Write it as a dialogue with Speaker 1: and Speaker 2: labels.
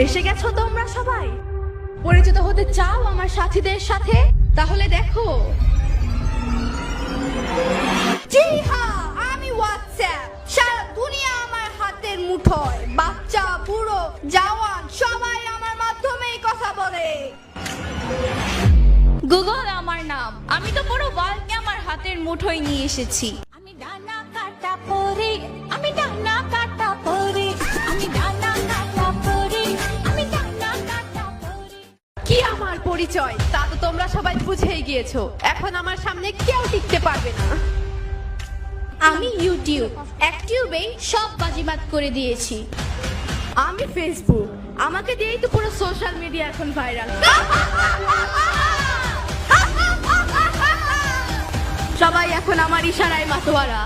Speaker 1: এসে গেছো তোমরা সবাই? পরিচিত হতে চাও আমার সাথীদের সাথে? তাহলে দেখো। জি হ্যাঁ, আমি হোয়াটসঅ্যাপ। সারা দুনিয়া আমার হাতের মুঠোয়। বাচ্চা, বুড়ো, জওয়ান সবাই আমার মাধ্যমেই কথা বলে। গুগল আমার নাম। আমি তো পুরো ওয়ার্ল্ডকে আমার হাতের মুঠোয় নিয়ে এসেছি।
Speaker 2: আমি ডানা কাটা পরে, আমি ডানা কাটা পরে, আমি ডানা কাটা পরে, আমি ডানা কাটা পরে।
Speaker 1: কি আমার পরিচয় তা তো তোমরা সবাই বুঝেই গিয়েছো। এখন আমার সামনে কেউ টিকতে পারবে না।
Speaker 3: আমি ইউটিউব, অ্যাক্টিউবেই সব বাজিমাত করে দিয়েছি।
Speaker 1: আমি ফেসবুক, আমাকে দিয়েই তো পুরো সোশ্যাল মিডিয়া এখন ভাইরাল। সবাই এখন আমার ইশারায় মাতোয়ারা।